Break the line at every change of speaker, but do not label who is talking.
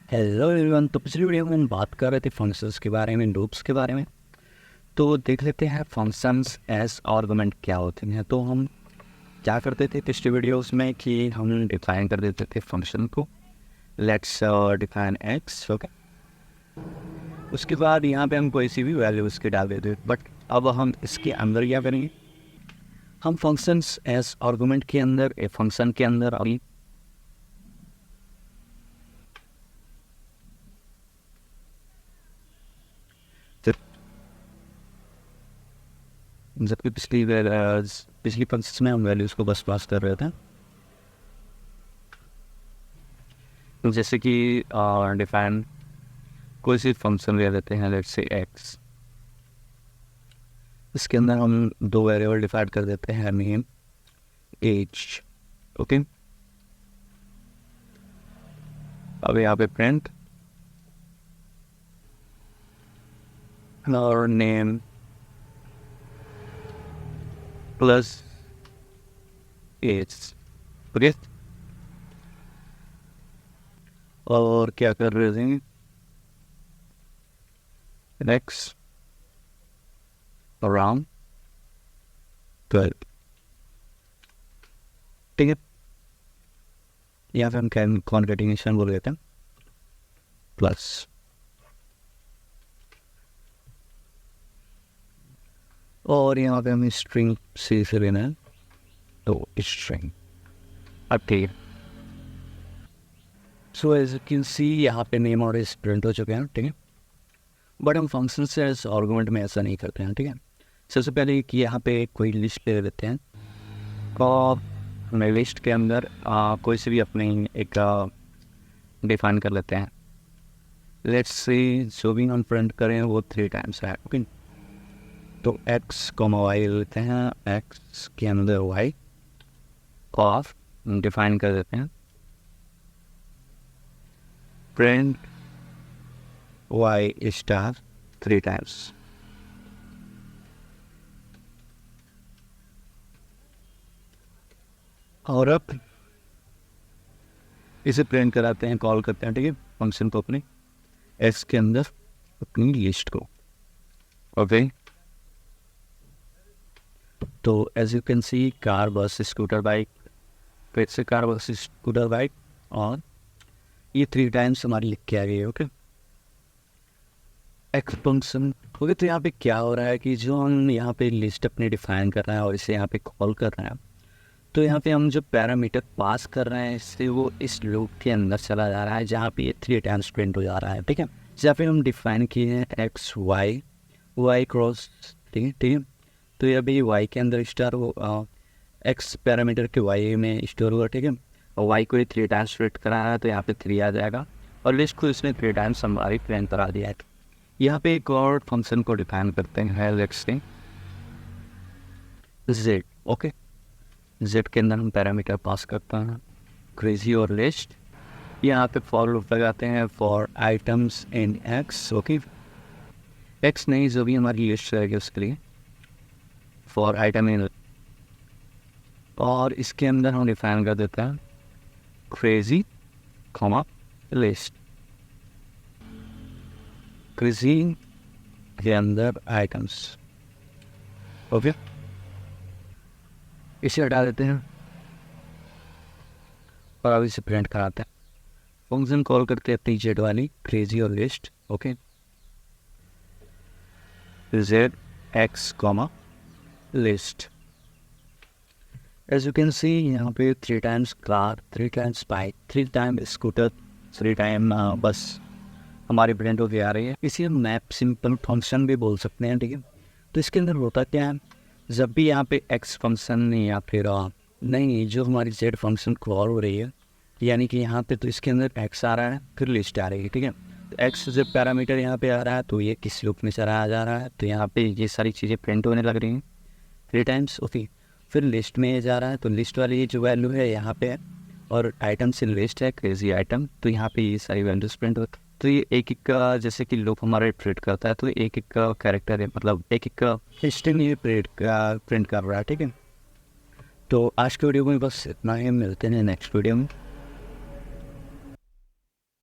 Hello everyone. तो पिछली video में हम बात कर रहे थे फंक्शंस के बारे में, लूप्स के बारे में। तो देख लेते हैं फंक्शंस एज आर्गुमेंट क्या होते हैं। तो हम क्या करते थे पिछली वीडियोस में कि हम डिफाइन कर देते थे फंक्शन को। Let's define x, okay. उसके बाद यहाँ पे हम कोई सी भी वैल्यू इसके डाल देते। बट अब हम इसके अंदर क्या करेंगे, हम फंक्शंस एज आर्गुमेंट के अंदर ए फंक्शन के अंदर अभी जबकि पिछली फंक्शन में हम वैल्यूज को बस पास कर रहे थे। तो जैसे कि डिफाइन कोई सी फंक्शन ले लेते हैं, लेट्स से एक्स। इसके अंदर हम दो वेरिएबल डिफाइन कर देते हैं, नेम एज, ओके। अब यहाँ पे प्रिंट और नेम प्लस एज, ओके। और क्या कर रहे थे, एक्स अराउंड 12, ठीक है। यहाँ पे हम कॉन्केटिनेशन बोल देते हैं प्लस, और यहाँ पे हमें स्ट्रिंग से लेना है तो स्ट्रिंग। अब ठीक है। So as you can see यहाँ पे नेम और एज प्रिंट हो चुके हैं, ठीक है। बट हम फंक्शन से एज आर्गुमेंट में ऐसा नहीं करते हैं, ठीक है। सबसे पहले कि यहाँ पे कोई लिस्ट ले लेते हैं और हमें लिस्ट के अंदर कोई से भी अपने एक डिफाइन कर लेते हैं। लेट्स से जो भी हम प्रिंट करें वो 3 टाइम्स है, ओके। तो एक्स कॉमा वाई लेते हैं, एक्स के अंदर वाई ऑफ डिफाइन कर देते हैं प्रिंट वाई स्टार 3 टाइम्स। और अब इसे प्रिंट कराते हैं, कॉल करते हैं, ठीक है, फंक्शन को अपने एक्स के अंदर अपनी लिस्ट को, ओके। तो as you can see car, bus, scooter, bike, फिर से कार, बस, स्कूटर, बाइक, और ये 3 टाइम्स हमारी लिख के आ गई है, ओके। X function, okay. तो यहाँ पे क्या हो रहा है कि जो हम यहाँ पे लिस्ट अपनी डिफाइन कर रहे हैं और इसे यहाँ पे कॉल कर रहे हैं, तो यहाँ पे हम जो पैरामीटर पास कर रहे हैं इससे वो इस लूप के अंदर चला जा रहा है जहाँ पे ये 3 टाइम्स प्रिंट हो जा रहा है, ठीक है। जहाँ पे हम डिफाइन किए हैं एक्स वाई, वाई क्रॉस, ठीक है, ठीक है। तो ये अभी वाई के अंदर स्टार वो एक्स पैरामीटर के वाई में स्टोर हुआ, ठीक है। और वाई को ये 3 टाइम्स प्रिंट करा है तो यहाँ पे 3 आ जाएगा, और लिस्ट को इसने 3 टाइम्स हमारी प्रिंट करा दिया है। यहाँ पे एक और फंक्शन को डिफाइन करते हैं, let's say Z, okay. Z के अंदर हम पैरामीटर पास करते हैं क्रेजी और लिस्ट। यहाँ पे फॉर लूप लगाते हैं for items in x, okay. X नहीं, जो भी हमारी लिस्ट रहेगी उसके लिए फॉर आइटम इन, और इसके अंदर हम डिफाइन कर देते हैं क्रेजी कॉमा लिस्ट। क्रेजी के अंदर आइटम्स, ओके। इसे हटा देते हैं और अब इसे प्रिंट कराते हैं। फंक्शन कॉल करते हैं अपनी जेड वाली क्रेजी और list, okay. Z X comma list. As you can see यहाँ पे 3 times car, 3 times bike, 3 time scooter, 3 time bus हमारी प्रिंट होके आ रही है। इसे हम मैप सिंपल फंक्शन भी बोल सकते हैं, ठीक है। तो इसके अंदर होता क्या है, जब भी यहाँ पे एक्स फंक्शन या फिर नहीं, जो हमारी जेड फंक्शन कॉल हो रही है, यानी कि यहाँ पे तो इसके अंदर एक्स आ रहा है फिर लिस्ट आ रही है, ठीक है। तो एक्स जब पैरामीटर यहाँ पे आ रहा है तो ये किस लूप में चला जा रहा है, तो यहाँ पे ये सारी चीज़ें प्रिंट होने लग रही हैं 3 टाइम्स, ओके। फिर लिस्ट में जा रहा है तो लिस्ट वाली जो वैल्यू है यहाँ पे है, और आइटम से लिस्ट है क्रेजी आइटम, तो यहाँ पे ये सारी वैल्यूज प्रिंट होती। तो ये एक एक का जैसे कि लूप हमारा प्रिंट करता है, तो एक एक का कैरेक्टर है, मतलब एक एक का स्ट्रिंग ये प्रिंट कर रहा है, ठीक है। तो आज के वीडियो में बस इतना ही, मिलते हैं नेक्स्ट वीडियो में।